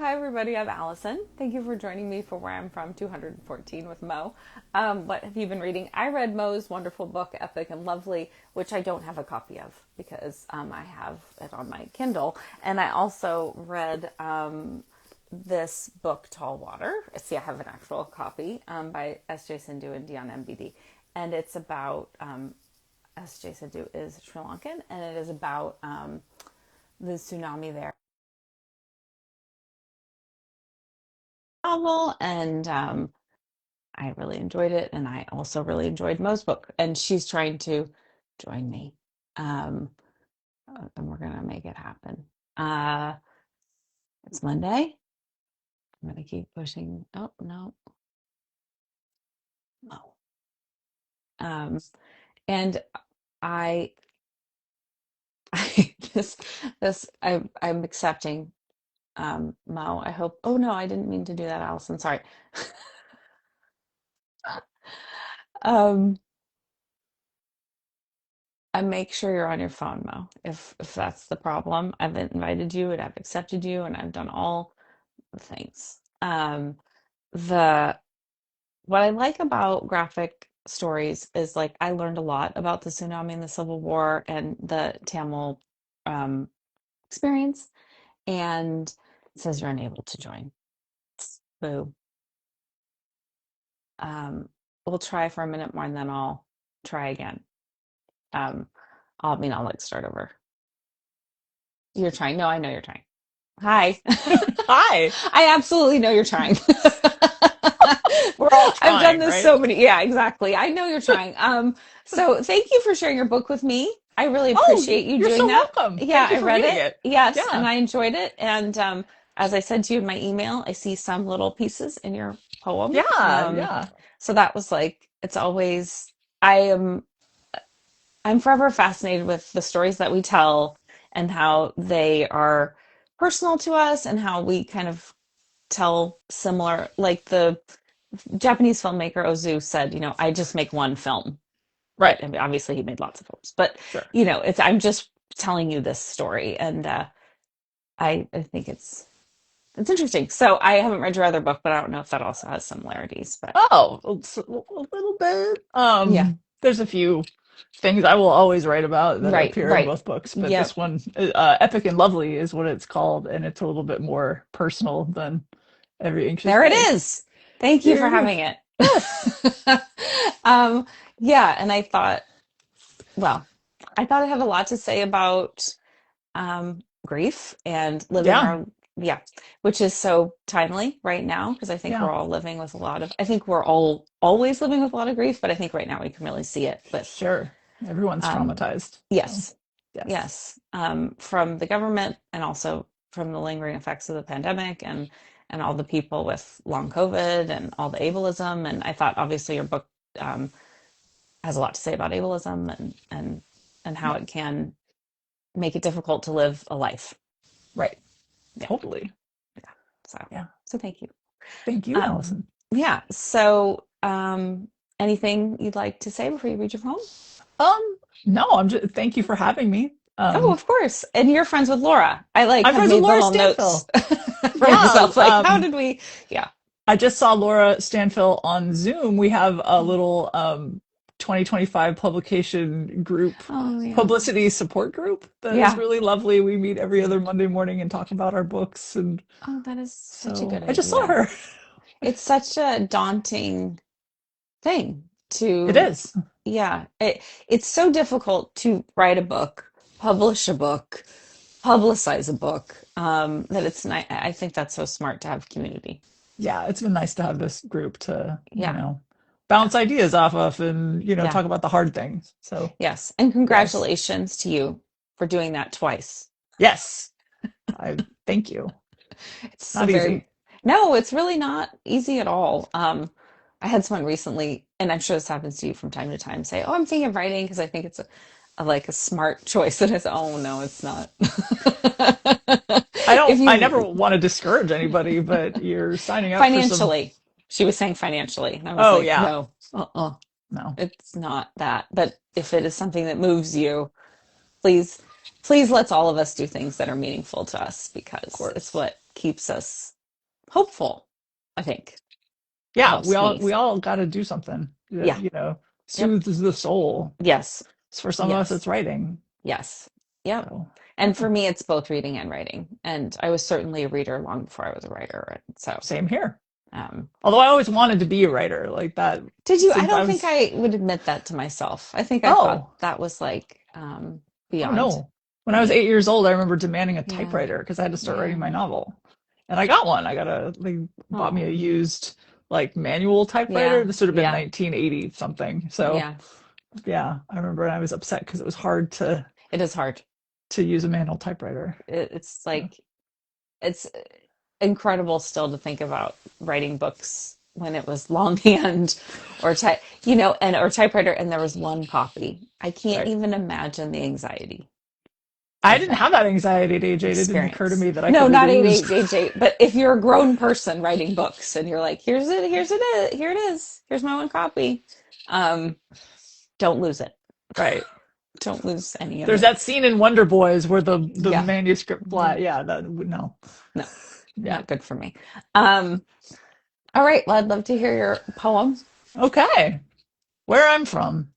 Hi everybody, I'm Allison. Thank you for joining me for Where I'm From 214 with Mo. What have you been reading? I read Mo's wonderful book, Epic and Lovely, which I don't have a copy of because I have it on my Kindle. And I also read this book, Tall Water. See, I have an actual copy by S.J. Sindhu and Dion MBD. And it's about, S.J. Sindhu is Sri Lankan, and it is about the tsunami there. Novel, and I really enjoyed it, and I also really enjoyed Mo's book, and she's trying to join me, um, and we're gonna make it happen. Uh, it's Monday. I'm gonna keep pushing. Oh no, no. Um, and I, I I'm accepting. Mo, I hope. Oh no, I didn't mean to do that, Allison. Sorry. Um, and make sure you're on your phone, Mo. If that's the problem, I've invited you and I've accepted you and I've done all the things. The What I like about graphic stories is like I learned a lot about the tsunami and the Civil War and the Tamil um, experience. And it says you're unable to join. Boo. We'll try for a minute more and then I'll try again. Um, I'll like start over. You're trying. No, I know you're trying. Hi. Hi. I absolutely know you're trying. We're all I've done trying, this right? so many. Yeah, exactly. I know you're trying. So thank you for sharing your book with me. I really Oh, appreciate you you're doing so that. welcome. Yeah, Thank you I for read reading it. it. Yes, and Yeah. I enjoyed it. And as I said to you in my email, I see some little pieces in your poem. Yeah. Yeah. So that was like, it's always, I am I'm forever fascinated with the stories that we tell and how they are personal to us and how we kind of tell similar, like the Japanese filmmaker Ozu said, I just make one film, Right. but I mean, obviously he made lots of films, but Sure. I'm just telling you this story, and I think it's interesting. So I haven't read your other book, but I don't know if that also has similarities. But Oh, a little bit. yeah, There's a few things I will always write about that right, appear in right, both books, but yep. this one, Epic and Lovely, is what it's called, and it's a little bit more personal than Every Anxious There it Day. is. Thank you There for you go. having it. Yes. um, yeah, and well, I thought it had a lot to say about grief and living Yeah. our, yeah, which is so timely right now because I think Yeah. we're all living with a lot of, I think we're all always living with a lot of grief, but I think right now we can really see it with, Sure. Everyone's um, traumatized. So, yes, yes. yes, from the government and also from the lingering effects of the pandemic and all the people with long COVID and all the ableism. And I thought obviously your book um, has a lot to say about ableism and how Yeah. it can make it difficult to live a life. Right. Yeah, Totally. yeah. So Yeah. so thank you. Thank you, Um, Allison. yeah. So anything you'd like to say before you read your poem? Um, no, I'm just thank you for having me. Oh, of course. And you're friends with Laura. I like I'm have friends with made Laura little notes Stanfill. for Yeah, myself. Like, how did we? Yeah. I just saw Laura Stanfill on Zoom. We have a little 2025 publication group, Oh, yeah. publicity support group that is Yeah. really lovely. We meet every other Monday morning and talk about our books, and Oh, that is such a so good I just saw idea. her. It's such a daunting thing It to, is. yeah. It's so difficult to write a book, publish a book, publicize a book, that it's nice. I think that's so smart to have community. Yeah, it's been nice to have this group to, Yeah. Yeah. bounce ideas off of and, Yeah. talk about the hard things. So, Yes. And yes. congratulations to you for doing that twice. Yes. I thank you. It's a Not very, easy. no, it's really not easy at all. I had someone recently, and I'm sure this happens to you from time to time, say, "Oh, I'm thinking of writing because I think it's like a smart choice." And I said, "Oh no, it's not." If I never you want to discourage anybody, but you're signing up for some, financially, she was saying financially, and I was oh like, yeah, "No, no, it's not that." But if it is something that moves you, please, please let's all of us do things that are meaningful to us of because it's course. what keeps us hopeful, I think. Yeah, Helps me. we all got to do something that, Yeah. Yep. soothes the soul. Yes. So for some of us, Yes. it's writing. Yes. Yep. So And yeah, for me, it's both reading and writing. And I was certainly a reader long before I was a writer. And so, same here. um, Although I always wanted to be a writer like that did you? I since I don't think was, I would admit that to myself. I think I thought oh, that was like oh beyond no. When I was me. 8 years old, I remember demanding a Yeah. typewriter because I had to start writing Yeah. my novel. And I got one. They bought me a Oh, used like manual typewriter. yeah. This would have been Yeah. 1980 something. So Yeah. yeah, I remember I was upset because it was hard It is hard. to use a manual typewriter. It's So like, it's incredible still to think about writing books when it was longhand or type, and or typewriter, and there was one copy. I can't right. even imagine the anxiety I of didn't that have that anxiety at age 8. It didn't occur to experience. me that I No, could not lose. 888, but if you're a grown person writing books and you're like, here it is, here's my one copy. Um, don't lose it. Right. Don't lose any of There's it. that scene in Wonder Boys where the Yeah. manuscript Yeah. flat. Yeah, that would no. No, Yeah. not good for me. Um, all right. Well, I'd love to hear your poem. Okay. Where I'm from.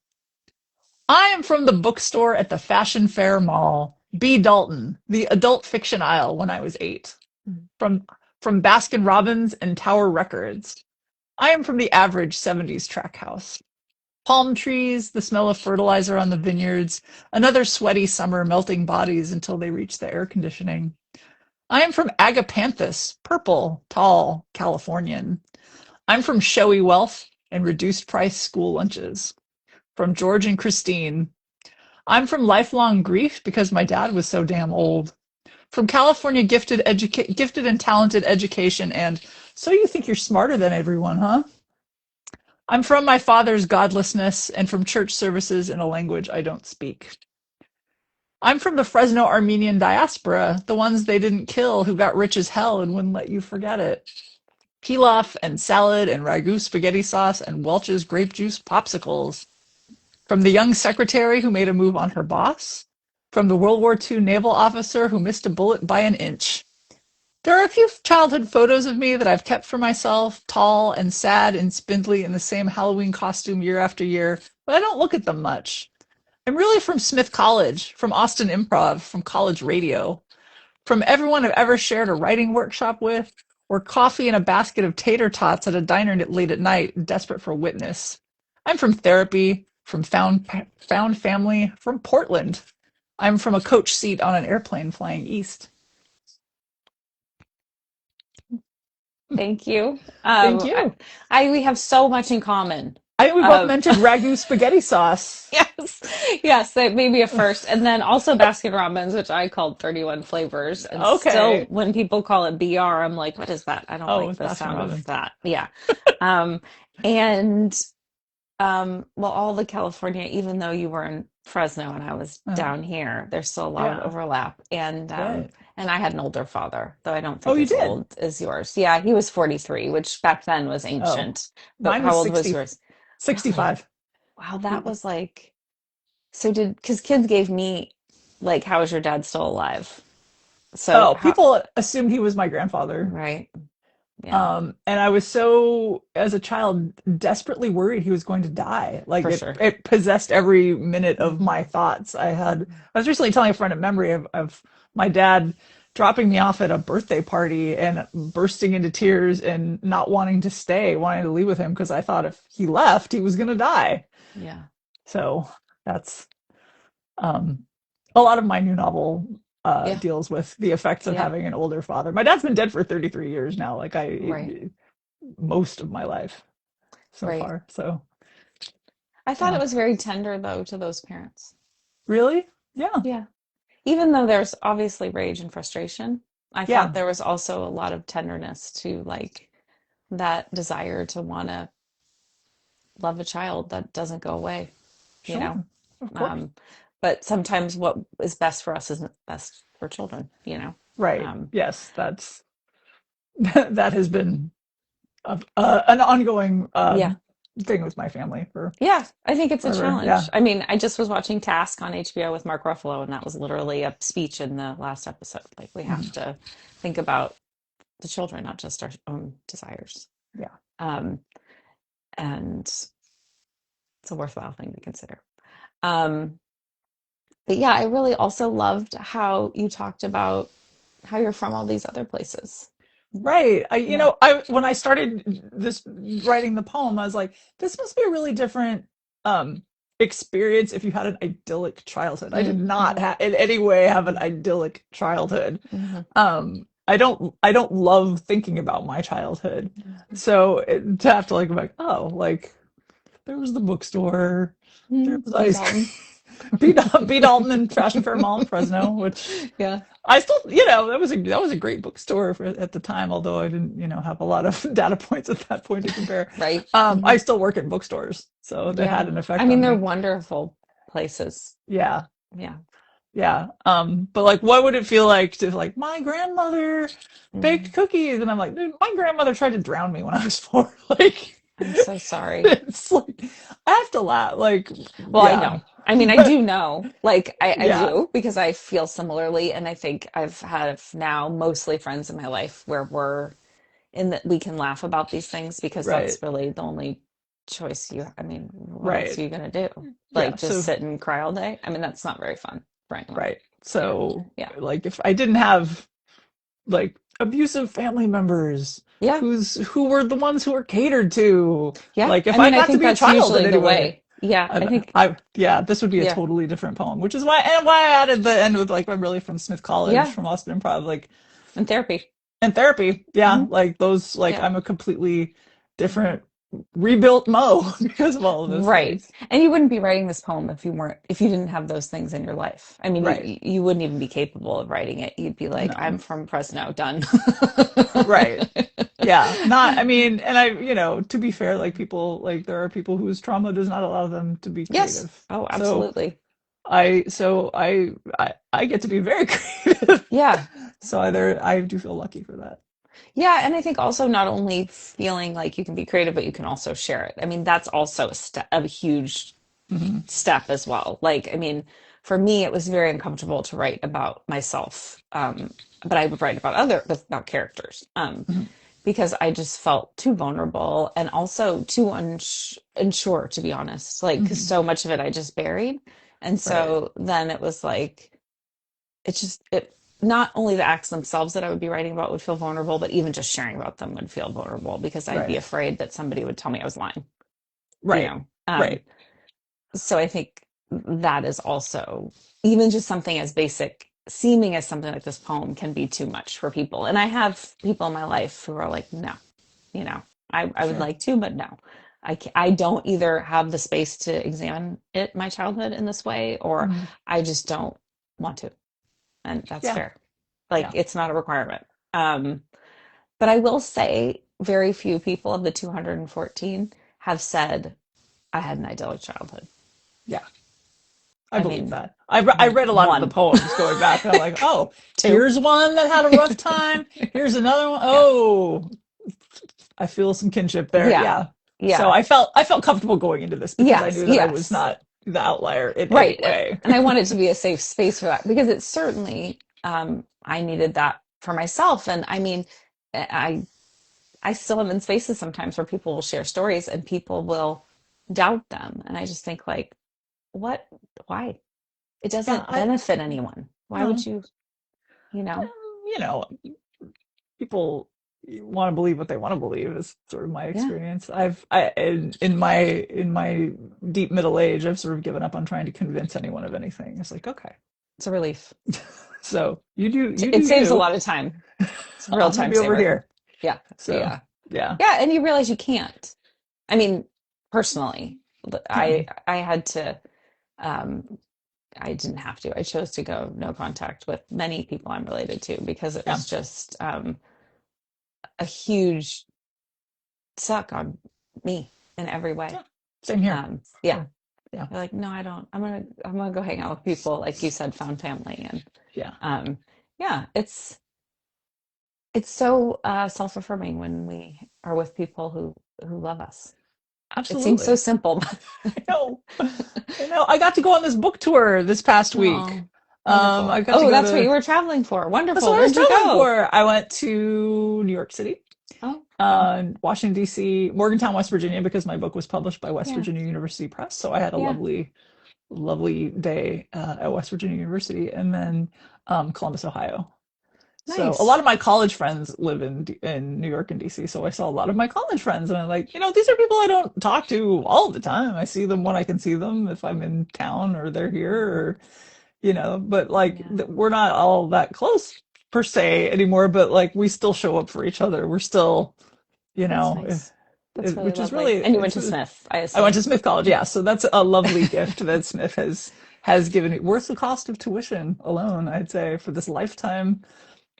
I am from the bookstore at the Fashion Fair Mall, B. Dalton, the adult fiction aisle when I was 8. From Baskin-Robbins and Tower Records. I am from the average 70s track house. Palm trees, the smell of fertilizer on the vineyards, another sweaty summer melting bodies until they reach the air conditioning. I am from agapanthus, purple, tall, Californian. I'm from showy wealth and reduced price school lunches. From George and Christine. I'm from lifelong grief because my dad was so damn old. From California gifted and talented education and so you think you're smarter than everyone, huh? I'm from my father's godlessness and from church services in a language I don't speak. I'm from the Fresno Armenian diaspora, the ones they didn't kill who got rich as hell and wouldn't let you forget it. Pilaf and salad and ragu spaghetti sauce and Welch's grape juice popsicles. From the young secretary who made a move on her boss. From the World War II naval officer who missed a bullet by an inch. There are a few childhood photos of me that I've kept for myself, tall and sad and spindly in the same Halloween costume year after year, but I don't look at them much. I'm really from Smith College, from Austin Improv, from college radio, from everyone I've ever shared a writing workshop with, or coffee and a basket of tater tots at a diner late at night, desperate for witness. I'm from therapy, from found family, from Portland. I'm from a coach seat on an airplane flying east. Thank you. Thank you. We have so much in common. I think we both Um, mentioned ragu spaghetti sauce. yes, yes, that may be a first. And then also Baskin-Robbins, which I called 31 flavors. And still, Okay. when people call it BR, I'm like, what is that? I don't Oh, like it's the Baskin sound of Robbins. that. Yeah. Um, and well, all the California, even though you were in Fresno and I was Uh, down here, there's still a lot of yeah. overlap. Right. And I had an older father, though I don't Oh, think you as did? old as yours. Yeah, he was 43, which back then was Oh, ancient. But mine how was old was yours? Really? 65. Wow, that was like, so because kids gave me, like, how is your dad still alive? So Oh, how, people assumed he was my grandfather. right? Yeah, And I was so, as a child, desperately worried he was going to die. Like for sure. it possessed every minute of Mhm. my thoughts. I was recently telling a friend a memory of my dad dropping me off at a birthday party and bursting into tears and not wanting to stay, wanting to leave with him because I thought if he left, he was going to die. Yeah, So that's um, a lot of my new novel yeah, deals with the effects of yeah, having an older father. My dad's been dead for 33 years now, right, most of my life so right. far. So I thought it yeah, was very tender, though, to those parents. really, yeah, Yeah. Even though there's obviously rage and frustration, I thought yeah, there was also a lot of tenderness to like that desire to want to love a child that doesn't go away, you know? sure, of course, Um, but sometimes what is best for us isn't best for children. right. Um, Yes, that's that has been an ongoing yeah. thing with my family for Yeah, I think it's a forever. challenge. Yeah. I mean, I just was watching Task on HBO with Mark Ruffalo, and that was literally a speech in the last episode. Like, we have Mhm. to think about the children, not just our own desires. Yeah. Um, and it's a worthwhile thing to consider. Um, but yeah, I really also loved how you talked about how you're from all these other places. Right. Yeah. When I started this writing the poem, I was like, this must be a really different um experience if you had an idyllic childhood. I did not Mm-hmm. in any way have an Mm-hmm. idyllic childhood. Mm-hmm. I don't love thinking about my childhood. So to have to like be like, oh, like there was the bookstore, there was Be ice Dalton. cream, B. Dalton and Fashion Fair Mall in Fresno, which Yeah. I still, that was a great bookstore at the time, although I didn't, have a lot of data points at that point to compare. Right. Hmm. I still work in bookstores, so that had Yeah. an I effect mean, on they're me. wonderful places. Yeah, Yeah. yeah. But like, what would it feel like to like my grandmother Hmm. baked cookies, and I'm like, dude, my grandmother tried to drown me when I was 4. Like, I'm so sorry. it's like I have to laugh. Like, Well, I yeah, know. I mean, I do know. Like, I yeah, do because I feel similarly. And I think I've had now mostly friends in my life where we're in that we can laugh about these things because right, that's really the only choice I mean, what else right, are you going to do? yeah. Like, just So sit and cry all day? I mean, that's not very fun for anyone. right. Yeah. So Yeah. like, if I didn't have like abusive family members Yeah. who were the ones who were catered to. Yeah. Like I if I mean, I got to think be a that's child in usually any the way, way. Yeah. I think, yeah, this would be a yeah. totally different poem, which is why I added the end with like I'm really from Smith College, Yeah. from Austin Improv, like And therapy. and therapy. Yeah, Hmm. like those, like Yeah. I'm a completely Mhm. different rebuilt Mo because of all of those Right. things. And you wouldn't be writing this poem if you didn't have those things in your life. I mean, Right. you wouldn't even be capable of writing it. You'd be like, No. I'm from Fresno, done. Right. Yeah, not, I mean, and to be fair, like people, like there are people whose trauma does not allow them to be Yes. creative. Oh, So absolutely. I get to be very creative. Yeah. So I do feel lucky for that. Yeah, and I think also not only feeling like you can be creative, but you can also share it. I mean, that's also a huge Hmm. step as well. Like, I mean, for me, it was very uncomfortable to write about myself, but I would write about about characters, Hmm. because I just felt too vulnerable and also too unsure, to be honest. Like, 'cause Hmm. so much of it I just buried, and Right. so then it was like it not only the acts themselves that I would be writing about would feel vulnerable, but even just sharing about them would feel vulnerable because I'd be Right. afraid that somebody would tell me I was lying, you Right. know. Right. So I think that is also even just something as basic, seeming as something like this poem can be too much for people. And I have people in my life who are like, no, you know, I would Sure. like to, but no. I don't either have the space to examine my childhood in this way, or Hmm. I just don't want to. And that's Yeah. fair. Like, Yeah. it's not a requirement. But I will say very few people of the 214 have said I had an idyllic childhood. Yeah. I I believe mean, that. I read a lot of the one, poems going back, and I'm like, oh, two. here's one that had a rough time. Here's another one. Yeah. Oh, I feel some kinship there. Yeah. Yeah. So Yeah. I felt comfortable going into this because I Yes. knew that I was Yes. not the outlier in any Right. way. And I want it to be a safe space for that because it's certainly, I needed that for myself. And I mean, I, I still am in spaces sometimes where people will share stories and people will doubt them. And I just think like, what, why? It Yeah, doesn't benefit anyone. Why would well, you, you know? you know, people want to believe what they want to believe is sort of my Yeah. experience. In my deep middle age, I've sort of given up on trying to convince anyone of anything. It's like, okay, It's a relief. so you do It saves a you. lot of time. It's a real I'm gonna time be over saver. here. Yeah. So Yeah. yeah, Yeah. And you realize you can't. I mean, personally, yeah, I had to, um, I didn't have to. I chose to go no contact with many people I'm related to because it yeah, was just a huge suck on me in every way. yeah. Same here. Yeah. So yeah, They're like, no, I don't. I'm gonna go hang out with people like you said, found family, and yeah, um, yeah, it's so self-affirming when we are with people who love us. It seems so absolutely. simple. I know. I know. I got to go on this book tour this past week. Oh. Wonderful. I got to Oh, go that's what to, you were traveling for. that's Wonderful. what I was Where'd you traveling go? for. I went to New York City, Oh, fun. Washington, D.C., Morgantown, West Virginia, because my book was published by West Yeah. Virginia University Press. So I had a Yeah. lovely day at West Virginia University, and then Columbus, Ohio. So a Nice. lot of my college friends live in New York and DC. So I saw a lot of my college friends, and I'm like, these are people I don't talk to all the time. I see them when I can see them if I'm in town or they're here, Mhm. or but like Yeah. we're not all that close per se anymore. But like we still show up for each other. We're still, you That's know, nice. That's really which is lovely. really And you went to Smith, I I went assume. to Smith College, yeah. So that's a lovely gift that Smith has given me, worth the cost of tuition alone, I'd say, for this lifetime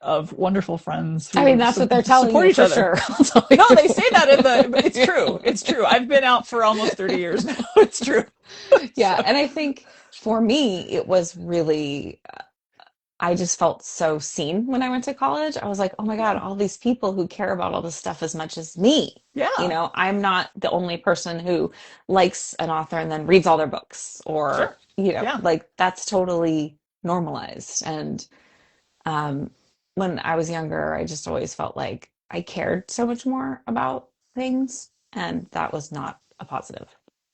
of wonderful friends I mean, who that's what they're telling support you each for other. sure. I'll tell No, they you. say that in the, it's true. It's true. I've been out for almost 30 years now. It's true. Yeah. So, And I think for me, it was really, I just felt so seen when I went to college. I was like, oh my God, yeah. all these people who care about all this stuff as much as me. Yeah. I'm not the only person who likes an author and then reads all their books, or, Sure. Yeah. like that's totally normalized. And um, when I was younger, I just always felt like I cared so much more about things, and that was not a positive.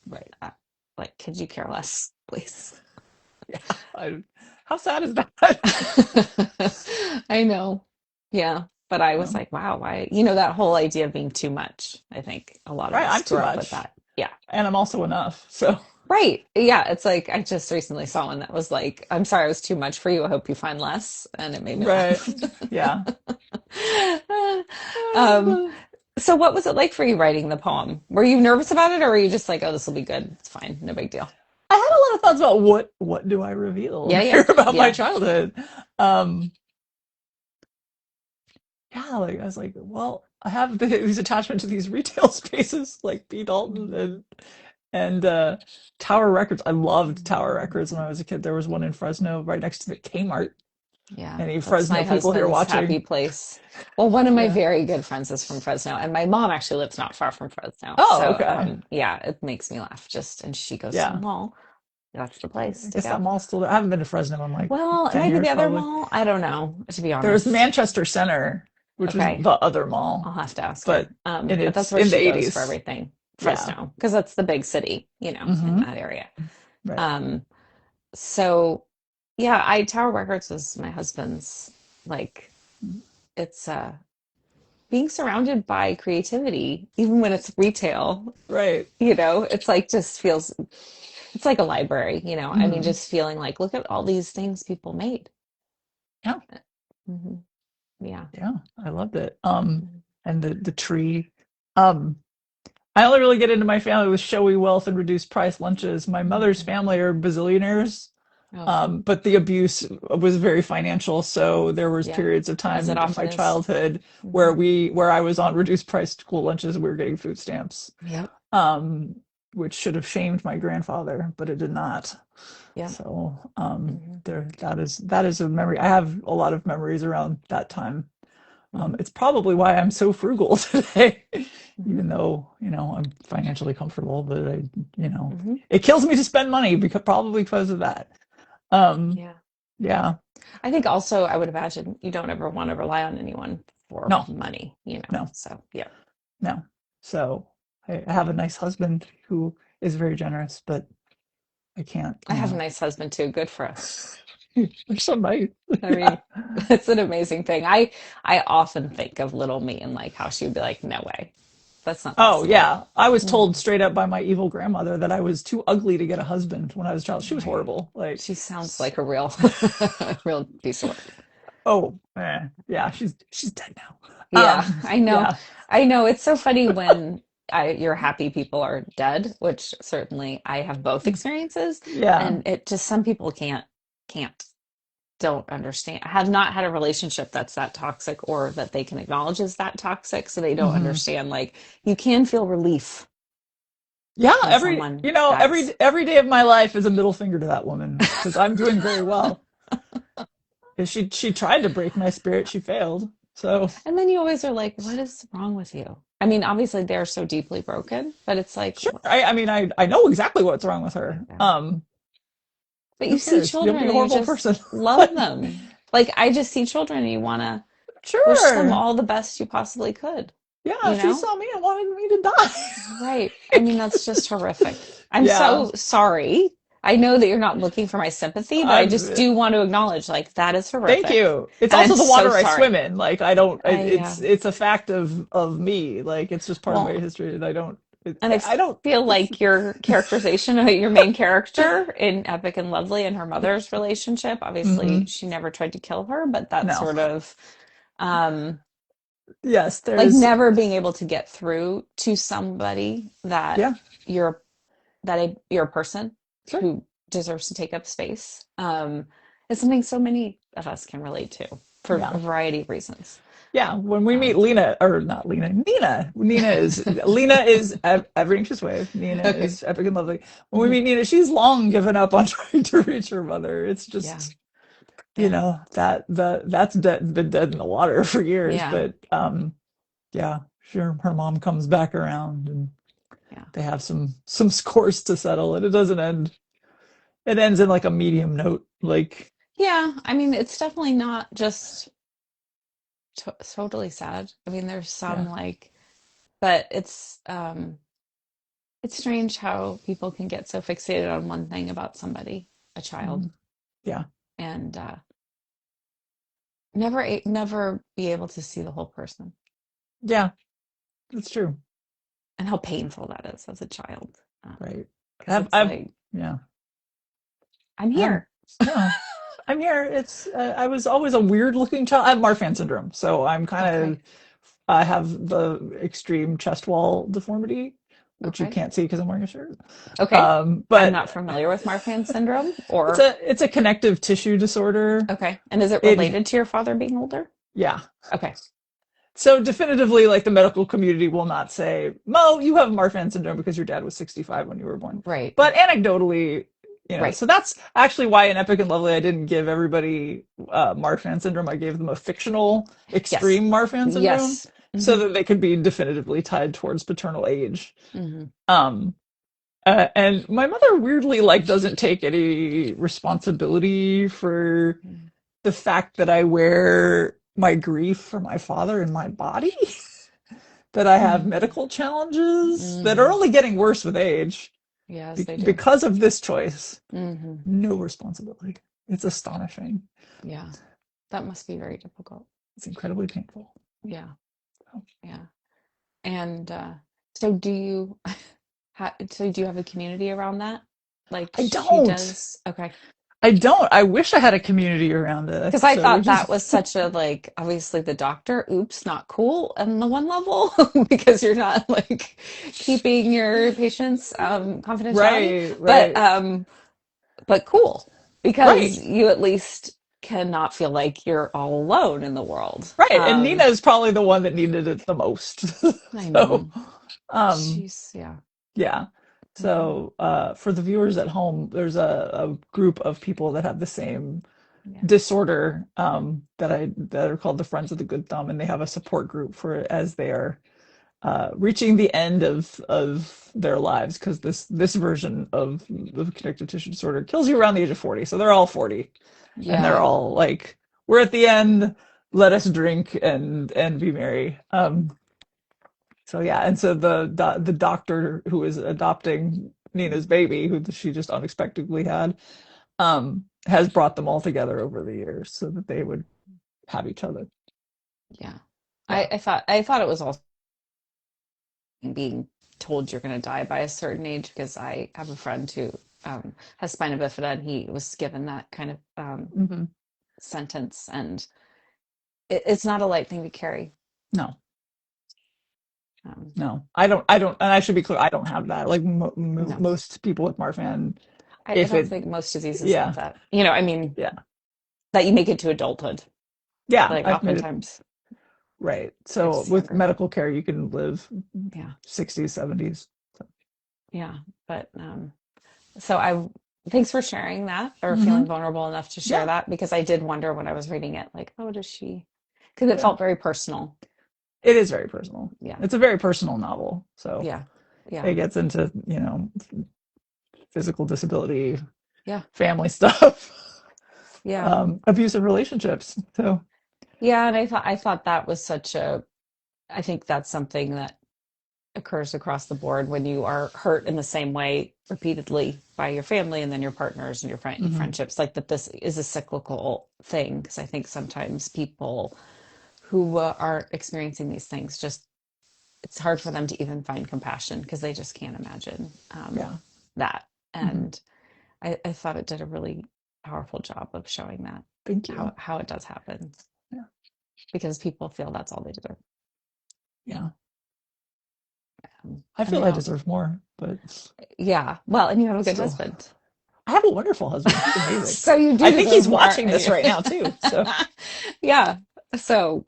Right. Uh, like, could you care less, please? Yeah. How sad is that? I know. Yeah. But I was Um, like, wow, why, that whole idea of being too much. I think a lot of right. us I'm too grew up with much that. Yeah. and I'm also enough. So, Right. Yeah. It's like, I just recently saw one that was like, I'm sorry I was too much for you. I hope you find less. And it made me right. laugh. Yeah. Um, so what was it like for you writing the poem? Were you nervous about it, or were you just like, oh, this will be good. It's fine. No big deal. I had a lot of thoughts about what do I reveal Yeah. here Yeah. about my Yeah. childhood. Um, yeah, like I was like, well, I have these attachment to these retail spaces like B. Dalton Mhm. and Tower Records. I loved Tower Mhm. Records when I was a kid. There was one in Fresno right next to the Kmart. Yeah, Any that's my Fresno people here husband's happy watching? place. Well, one of my Yeah. very good friends is from Fresno, and my mom actually lives not far from Fresno. Oh, So, okay. yeah, it makes me laugh just, and she goes to the Yeah. mall. That's the place I to guess that go. mall's still there. I haven't been to Fresno in like Well, it 10 might be the years other probably. mall. I don't know, to be There was honest. Manchester Center, which was Okay, the other mall, I'll have to ask her. but and But that's it's where in the she goes for 80s. everything, Yeah. Fresno, because that's the big city, in Hmm. that area. Right. Um, so yeah, Tower Records was my husband's, like, it's being surrounded by creativity, even when it's retail, Right. it's like just feels, it's like a library, I mean, Hmm. just feeling like, look at all these things people made. Yeah. Hmm. Yeah. Yeah. I loved it. Mhm. And the tree. Um, I only really get into my family with showy wealth and reduced price lunches. My mother's Mhm. family are bazillionaires. Oh, But the abuse was very financial, so there was yeah. periods of As it time in often my is. childhood Hmm. where I was on reduced price school lunches and we were getting food stamps, Yep. um, which should have shamed my grandfather, but it did not. Yep. So Hmm. that is a memory. I have a lot of memories around that time. Hmm. It's probably why I'm so frugal today, Hmm. even though, I'm financially comfortable, but Hmm. it kills me to spend money probably because of that. Um, Yeah. yeah, I think also, I would imagine you don't ever want to rely on anyone for no, money, no, so yeah. no. So I have a nice husband who is very generous, but I can't, I have a nice husband too. Good for us. they're so nice. I Yeah. mean, it's an amazing thing. I often think of little me and like how she would be like, no way, that's not Oh, possible. yeah. I was Mm, told straight up by my evil grandmother that I was too ugly to get a husband when I was a child. She was right. horrible. Like, She sounds like a real, real piece of work. oh, yeah, she's dead now. Yeah, I know. Yeah, I know. It's so funny when you're happy people are dead, which certainly I have both experiences, yeah. and it just, some people can't, don't understand. I have not had a relationship that's that toxic, or that they can acknowledge is that toxic, so they don't Hmm. understand, like, you can feel relief Yeah, when someone dies. every day of my life is a middle finger to that woman because I'm doing very well. 'Cause she tried to break my spirit, she failed. So And then you always are like, what is wrong with you? I mean, obviously they're so deeply broken, but it's like, sure, I mean, I know exactly what's wrong with her. yeah. But you Who see cares? You'll children be a and you horrible just person. love them. Like I just see children and you want to wish them Sure. all the best you possibly could, Yeah, you she know? saw me and wanted me to die. Right. I mean, that's just horrific. I'm Yeah. so sorry. I know that you're not looking for my sympathy, but I just I'm do want to acknowledge like that is Thank horrific. you. It's And I'm also the so water I sorry. swim in. Like I don't I it's a fact of me. Like it's just part of my well, history and and I I don't feel like your characterization of your main character in Epic and Lovely and her mother's relationship, obviously mhm. she never tried to kill her, but that No. sort of um Yes, like there's never being able to get through to somebody that yeah, you're you're a person sure. who deserves to take up space. It's something so many of us can relate to for a Yeah. variety of reasons. Yeah, when we meet Um, Lena, or not Lena, Nina. Lena is Every Anxious Wave. Nina okay. is Epic and Lovely. When we Mhm. meet Nina, she's long given up on trying to reach her mother. It's Yeah. just, Yeah. that's been dead in the water for years. Yeah. But yeah, sure, her mom comes back around and Yeah. they have some scores to settle, and it doesn't end. It ends in like a medium note, like Yeah. I mean, it's definitely not just totally sad. I mean, there's some yeah, like, but it's strange how people can get so fixated on one thing about somebody, a child, mhm, yeah, and never be able to see the whole person yeah, that's true, and how painful that is as a child. right? Because it's I've like, yeah. I'm I haven't. here. Yeah, I'm here. It's I was always a weird looking child. I have Marfan syndrome, so I'm kind of Okay. I have the extreme chest wall deformity, which you Okay. can't see because I'm wearing a shirt. Okay. I'm not But familiar with Marfan syndrome or it's a connective tissue disorder. okay. And is it It related to your father being older? yeah. Okay. So definitively, like the medical community will not say, Mo, you have Marfan syndrome because your dad was 65 when you were born. Right. But anecdotally, Right. so that's actually why in Epic and Lovely I didn't give everybody Marfan syndrome. I gave them a fictional Yes. extreme Marfan syndrome Yes. so Hmm. that they could be definitively tied towards paternal age. Hmm. Um, and my mother weirdly like doesn't take any responsibility for the fact that I wear my grief for my father in my body. That I have Hmm. medical challenges that are Hmm. only getting worse with age Yes, they do. because of this choice. Hmm. No responsibility. It's astonishing. Yeah. That must be very difficult. It's incredibly painful. Yeah. So, Yeah. And so do you so do you have a community around that? Like I she don't. does? Okay. I don't. I wish I had a community around this. Because I So thought which is that was such a like obviously the doctor, oops, not cool on the one level because you're not like keeping your patients confidentiality. right, But right, cool because right, you at least cannot feel like you're all alone in the world. right. And Nina is probably the one that needed it the most. I So, know. um, She's yeah. yeah. Hmm. So, for the viewers at home, there's a group of people that have the same Yeah. disorder that are called the Friends of the Good Thumb, and they have a support group for as they are reaching the end of their lives because this version of the connective tissue disorder kills you around the age of 40. So they're all 40, and they're Yeah. all like, "We're at the end. Let us drink and be merry." So yeah, and so the doctor who is adopting Nina's baby, who she just unexpectedly had, has brought them all together over the years so that they would have each other. Yeah. Yeah. I thought it was also being told you're going to die by a certain age because I have a friend who has spina bifida and he was given that kind of Hmm. sentence and it's not a light thing to carry. No, Um, no, and I should be clear, I don't have that. Like no, most people with Marfan, I if don't it, think most diseases have yeah, that. I mean, yeah, that you make it to adulthood. yeah, Like I've made it oftentimes right. So it's with younger. medical care, you can live Yeah. 60s, 70s. So, Yeah. But so thanks for sharing that or feeling hmm. vulnerable enough to share Yeah, that because I did wonder when I was reading it, like, oh, does she? Because it yeah. felt very personal. It is very personal. Yeah. It's a very personal novel. So Yeah. Yeah. it gets into, physical disability, Yeah. family stuff, Yeah. abusive relationships. So, Yeah. And I thought that was such a, I think that's something that occurs across the board when you are hurt in the same way repeatedly by your family and then your partners and your mhm. friendships, like that this is a cyclical thing. Because I think sometimes people who are experiencing these things just, it's hard for them to even find compassion because they just can't imagine Yeah. that. Mhm. And I thought it did a really powerful job of showing that Thank you. how it does happen Yeah. because people feel that's all they deserve. Yeah. I And they feel I don't. deserve more, but Yeah. Well, and you have a good still, husband. I have a wonderful husband. He's amazing. So you do I think he's deserve more. watching And this you, right now too. So, yeah. So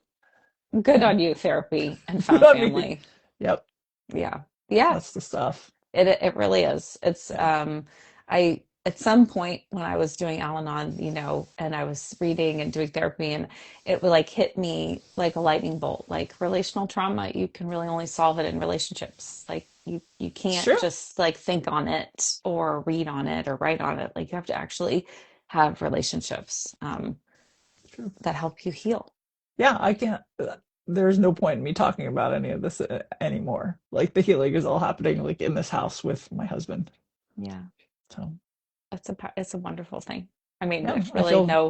good yeah. on you, therapy and Good found on me. family. Yep. Yeah. Yeah. That's the stuff. It really is. It's Yeah. I at some point when I was doing Al-Anon, and I was reading and doing therapy, and it would like hit me like a lightning bolt. Like relational trauma, you can really only solve it in relationships. Like you It's can't true. just like think on it or read on it or write on it. Like you have to actually have relationships It's true. that help you heal. Yeah, I can't. There's no point in me talking about any of this anymore. Like the healing is all happening like in this house with my husband. Yeah. So It's a wonderful thing. I mean, yeah, there's really no,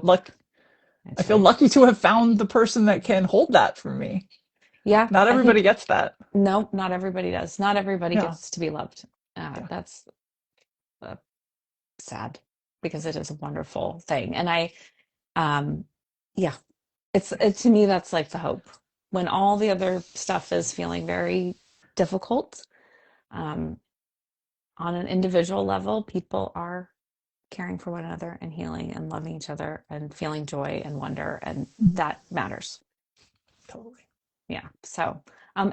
I it's feel really, lucky to have found the person that can hold that for me. yeah, Not I everybody think gets that. no, not everybody does. Not everybody Yeah, gets to be loved. yeah. That's uh, sad because it is a wonderful thing. And um, yeah, to me, that's like the hope when all the other stuff is feeling very difficult. Um, on an individual level, people are caring for one another and healing and loving each other and feeling joy and wonder, and Mhm. that matters. Totally. Yeah. So,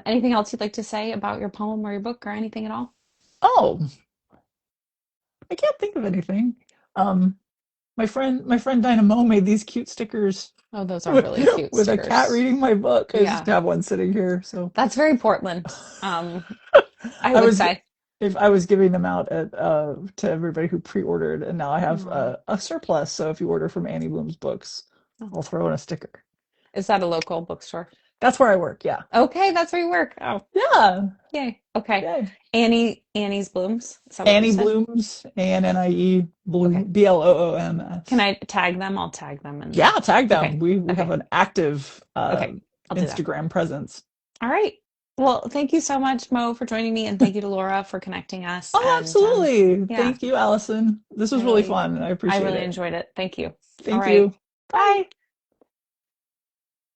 anything else you'd like to say about your poem or your book or anything at all? Oh, I can't think of anything. Um, my friend Dynamo made these cute stickers Oh, those are with really cute with a cat stickers. reading my book. I just Yeah. have one sitting here. So That's very Portland. I I would was say. if I was giving them out at to everybody who pre-ordered, and now I have Aw. a surplus. So if you order from Annie Bloom's books, Oh. I'll throw in a sticker. Is that a local bookstore? That's where I work. Yeah. Okay, that's where you work. Oh, Yeah. yay. Okay. Yay. Annie's Blooms. Is that what you Annie said? Blooms, A-N-N-I-E, Bloom, Okay. Blooms. Can I tag them? I'll tag them in Yeah, the. tag them. Okay. We have Okay. an active Okay. I'll do that. Instagram presence. All right. Well, thank you so much, Mo, for joining me, and thank you to Laura for connecting us. Oh, And absolutely. yeah, Thank you, Allison. This I was really really, fun. I I appreciate really it. enjoyed it. Thank you. All Thank right. you. Bye. Bye.